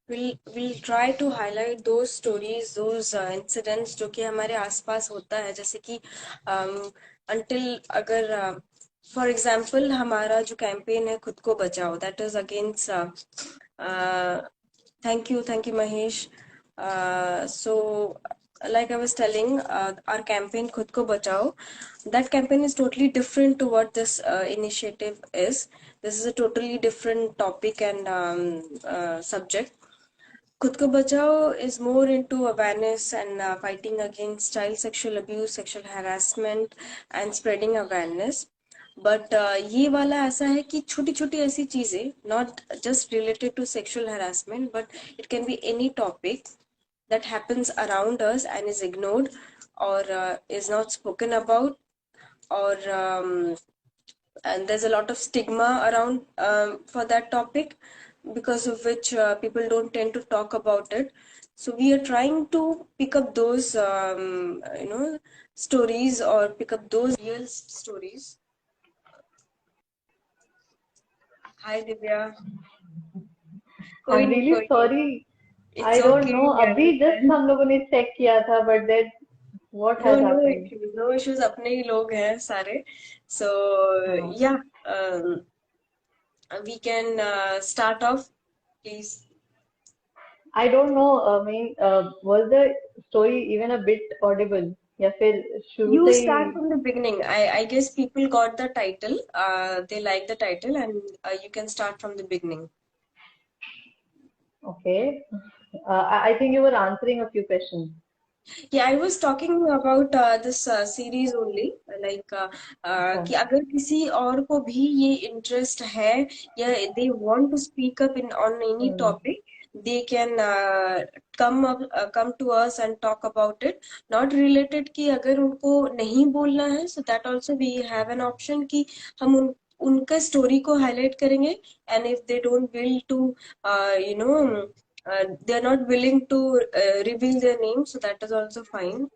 we'll try to highlight those stories, those incidents जो कि हमारे आसपास होता है, जैसे कि until अगर for example हमारा जो कैंपेन है खुद को बचाओ, that is against thank you Mahesh. So like I was telling, our campaign खुद को बचाओ, that campaign is totally different to what this initiative is. This is a totally different topic and subject. खुद को बचाओ is more into awareness and fighting against child sexual abuse, sexual harassment and spreading awareness. But ये वाला ऐसा है कि छोटी छोटी ऐसी चीजें, not just related to sexual harassment, but it can be any topic that happens around us and is ignored or is not spoken about, or and there's a lot of stigma around for that topic, because of which people don't tend to talk about it. So we are trying to pick up those stories, or pick up those real stories. Hi Divya. कोई I'm नहीं, really कोई नहीं. sorry. It's I don't okay, know. we अभी just understand. हम लोगों ने check किया था, but then what No, has no happened? issues, no issues. अपने ही लोग हैं सारे. So हाँ. yeah, we can start off, please. I don't know. I mean, was the story even a bit audible? या फिर शुरू You से start he from the beginning. I guess people got the title. They like the title, and you can start from the beginning. okay? I think you were answering a few questions. Yeah, I was talking about this series only. Like अच्छा. कि अगर किसी और को भी ये interest है, या they want to speak up in on any hmm. topic, they can come to us and talk about it. Not related कि अगर उनको नहीं बोलना है, so that also we have an option कि हम उनका स्टोरी को हाईलाइट करेंगे. And if they don't will to they are not willing to reveal their name, so that is also fine.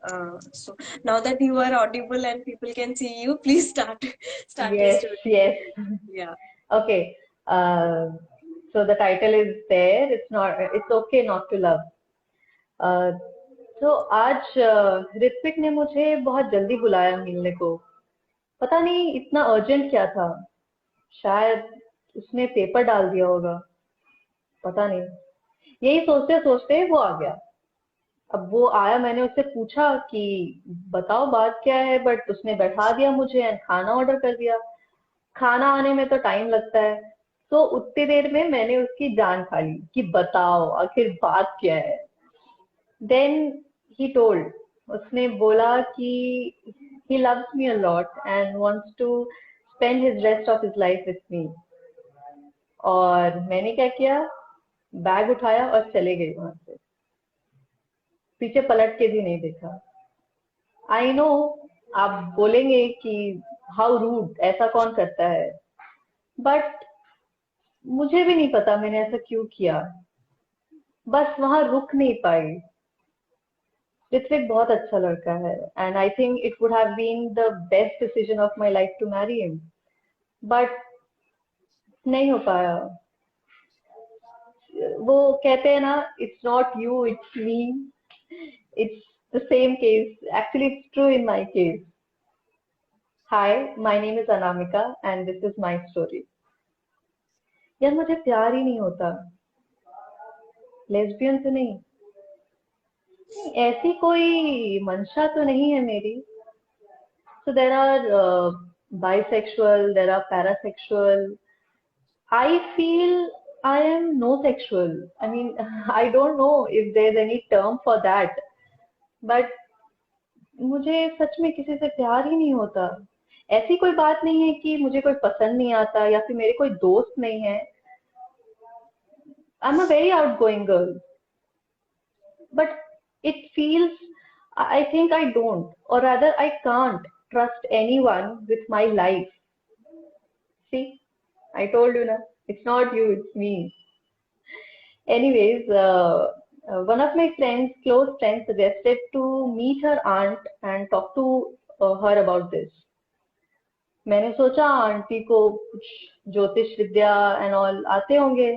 So now that you are audible and people can see you, please start your Yes, story. yes. Yeah. Okay. Uh, so the title is there. It's not. It's okay not to love. Uh, तो आज ऋत्विक ने मुझे बहुत जल्दी बुलाया मिलने को. पता नहीं इतना अर्जेंट क्या था. शायद उसने पेपर डाल दिया होगा. पता नहीं. यही सोचते सोचते वो आ गया. अब वो आया, मैंने उससे पूछा कि बताओ बात क्या है, बट उसने बैठा दिया मुझे एंड खाना ऑर्डर कर दिया. खाना आने में तो टाइम लगता है. तो उतनी देर में मैंने उसकी जान खा ली कि बताओ आखिर बात क्या है. Then he told. उसने बोला कि he loves me a lot and wants to spend his rest of his life with me. और मैंने क्या किया, बैग उठाया और चले गई वहां से. पीछे पलट के भी नहीं देखा. आई नो आप बोलेंगे कि हाउ रूड, ऐसा कौन करता है. बट मुझे भी नहीं पता मैंने ऐसा क्यों किया. बस वहां रुक नहीं पाई. ऋत्विक बहुत अच्छा लड़का है and I think it would have been the best decision of my life to marry him. But नहीं हो पाया. वो कहते हैं ना, it's not you it's me. It's the same case. Actually it's true in my case. Hi, my name is Anamika and this is my story. यार मुझे प्यार ही नहीं होता. लेस्बियन तो नहीं. ऐसी कोई मंशा तो नहीं है मेरी. So there are bisexual, there are parasexual. I feel I am no sexual. I mean, I don't know if there's any term for that. But मुझे सच में किसी से प्यार ही नहीं होता. ऐसी कोई बात नहीं है कि मुझे कोई पसंद नहीं आता या फिर मेरे कोई दोस्त नहीं है. I'm a very outgoing girl. But it feels, I think I don't, or rather I can't trust anyone with my life. See, I told you na, it's not you, it's me. Anyways, one of my friends, close friends, suggested to meet her aunt and talk to her about this. मैंने सोचा aunty को कुछ ज्योतिष विद्या and all आते होंगे,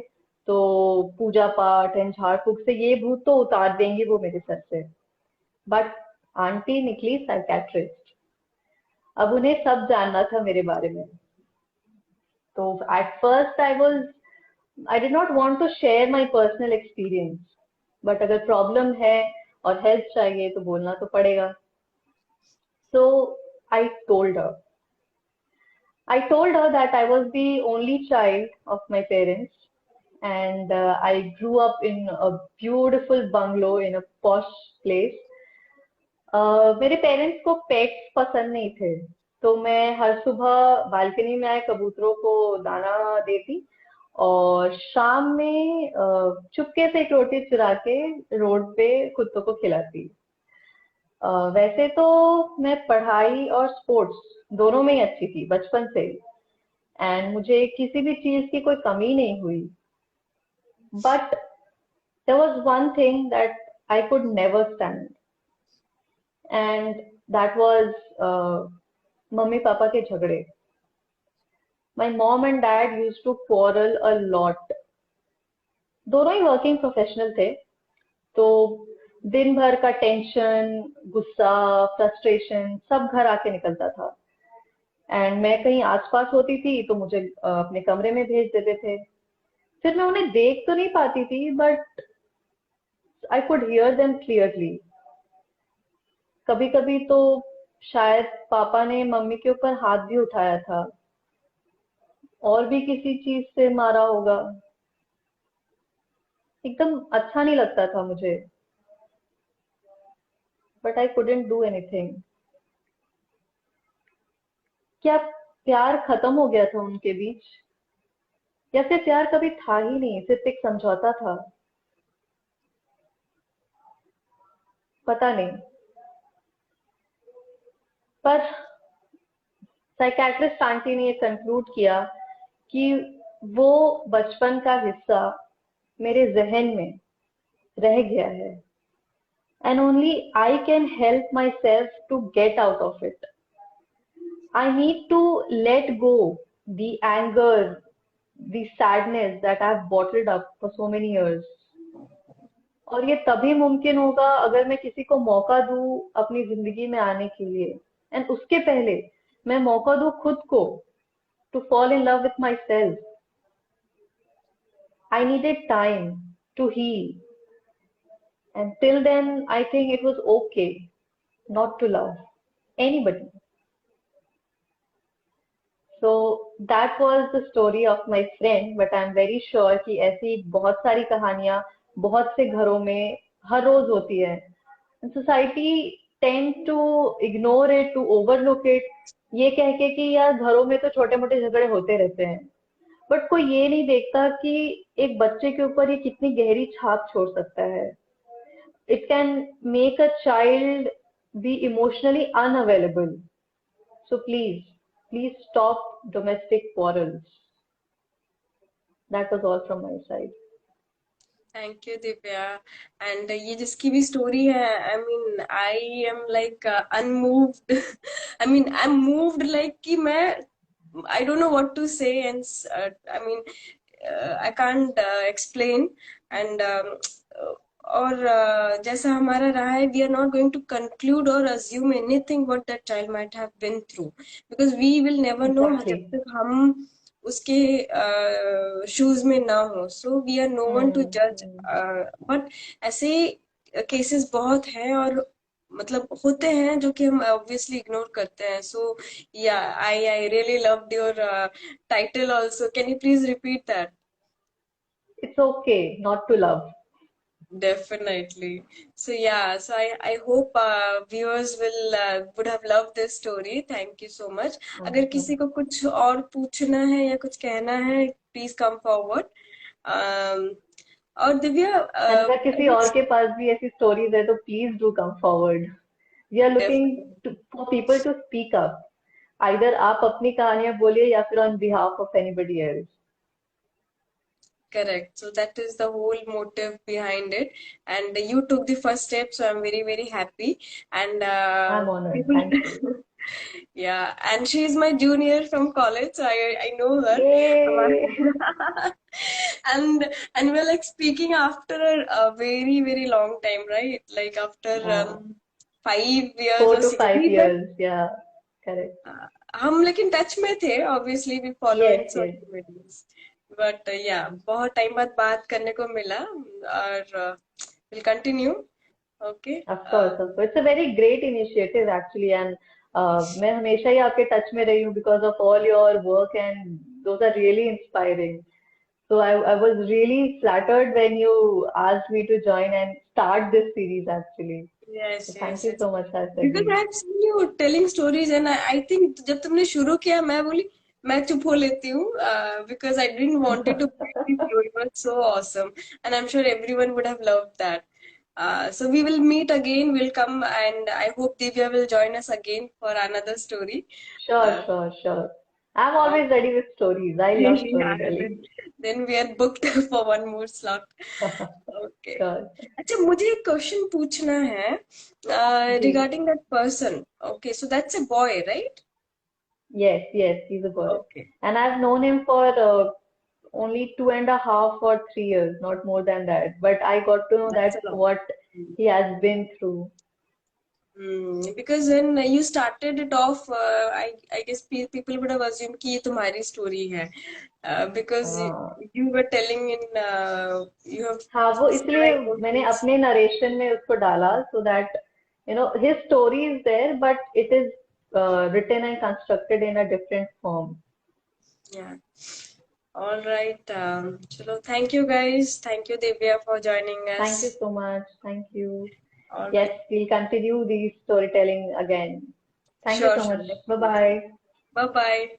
तो पूजा पाठ and झाड़ फूक से ये भूत तो उतार देंगे वो मेरे सर से। बट आंटी निकली साइकेट्रिस्ट। अब उन्हें सब जानना था मेरे बारे में। तो at first I did not want to share my personal experience, but अगर प्रॉब्लम है और हेल्प चाहिए तो बोलना तो पड़ेगा। So I told her I told her that I was the only child of my parents, and I grew up in a beautiful bungalow in a posh place. मेरे parents को pets पसंद नहीं थे, तो मैं हर सुबह बालकनी में आए कबूतरों को दाना देती और शाम में चुपके से एक रोटी चुरा के रोड पे कुत्तों को खिलाती। वैसे तो मैं पढ़ाई और स्पोर्ट्स दोनों में ही अच्छी थी बचपन से, एंड मुझे किसी भी चीज की कोई कमी नहीं हुई। But there was one thing that I could never stand, and that was mummy papa के झगड़े। My mom and dad used to quarrel a lot. दोनों ही वर्किंग प्रोफेशनल थे, तो दिन भर का टेंशन, गुस्सा, फ्रस्ट्रेशन सब घर आके निकलता था। एंड मैं कहीं आसपास होती थी तो मुझे अपने कमरे में भेज देते थे। फिर मैं उन्हें देख तो नहीं पाती थी, but I could hear them clearly. कभी कभी तो शायद पापा ने मम्मी के ऊपर हाथ भी उठाया था, और भी किसी चीज से मारा होगा। एकदम अच्छा नहीं लगता था मुझे, but I couldn't do anything. क्या प्यार खत्म हो गया था उनके बीच, या फिर प्यार कभी था ही नहीं, सिर्फ एक समझौता था? पता नहीं। पर साइकेट्रिस्ट आंटी ने ये कंक्लूड किया कि वो बचपन का हिस्सा मेरे जहन में रह गया है, and only I can help myself to get out of it. I need to let go the anger, the sadness that I've bottled up for so many years. और ये तभी मुमकिन होगा अगर मैं किसी को मौका दूं अपनी जिंदगी में आने के लिए, एंड उसके पहले मैं मौका दूं खुद को to fall in love with my self. I needed time to heal, and till then I think it was okay not to love anybody. So that was the story of my friend, but I am very sure कि ऐसी बहुत सारी कहानियां बहुत से घरों में हर रोज होती है। Society tend to ignore it, to overlook it, ये कह के कि यार घरों में तो छोटे मोटे झगड़े होते रहते हैं। बट कोई ये नहीं देखता कि एक बच्चे के ऊपर ये कितनी गहरी छाप छोड़ सकता है। It can make a child be emotionally unavailable. So please, please stop domestic quarrels. That was all from my side. Thank you Divya. And ये जिसकी भी स्टोरी है, I mean I am like unmoved. I mean I am moved like कि मैं I don't know what to say, and I mean I can't explain. And और जैसा हमारा रहा है, we are not going to conclude और assume anything what that child might have been through, because we will never know जब Exactly. तक हम उसके शूज में ना हो। So we are no one to जज। Hmm. बट ऐसे केसेस बहुत हैं, और मतलब होते हैं जो कि हम ऑब्वियसली इग्नोर करते हैं। सो या I really loved your title also, can you please repeat that? It's okay not to love. Definitely. So yeah, so I hope viewers will would have loved this story. Thank you so much. अगर किसी को कुछ और पूछना है या कुछ कहना है, please come forward. Um, और दिव्या, एंड अगर किसी और के पास भी ऐसी स्टोरीज है तो please do come forward. We are looking for people to speak up. Either आप अपनी कहानियां बोलिए या फिर on behalf of anybody else. correct. So that is the whole motive behind it, and you took the first step. So I'm very very happy. And I am honoured, people, thank you. yeah, and she is my junior from college, so I know her. ये and we're like speaking after a very very long time, right? Like after Yeah. 5 years Four or to six five years. years. Yeah. Correct. हम लेकिन touch में थे, obviously we follow in Yes, yes. social medias, but yeah, बहुत time बाद बात करने को मिला, और we'll continue. Okay. Of course, of course. It's a very great initiative actually, and मैं हमेशा ही आपके टच में रही हूँ because of all your work, and those are really inspiring. So I was really flattered when you asked me to join and start this series actually. Yes, So thank yes, you yes. so much, Because Sarsaji. I have seen you telling stories, and I think जब तुमने शुरू किया मैं बोली मैं चुप हो लेती हूँ, because I didn't wanted to break the flow. It was so awesome, and I'm sure everyone would have loved that. So we will meet again. We'll come, and I hope Divya will join us again for another story. Sure, Uh, sure, sure. I'm always ready with stories. I love yeah, storytelling. then we are booked for one more slot. Okay. Sure. अच्छा, मुझे एक question पूछना है जी. regarding that person. Okay, so that's a boy, right? Yes, yes, he's a boy. Okay, And I've known him for only 2.5 or 3 years, not more than that. But I got to know that's that a lot. what he has been through. Because when you started it off, I guess people would have assumed कि ये तुम्हारी story है, because हाँ, you were telling in you have हाँ, वो इसलिए sky मैंने movies. अपने नरेशन में उसको डाला so that his story is there, but it is written and constructed in a different form. Yeah. All right. Chalo, thank you guys. Thank you Divya for joining Thank you us. so much. Thank you. All Yes, right. we'll continue the storytelling again. Thank you Sure, so sure, much. Bye definitely. bye. Bye bye.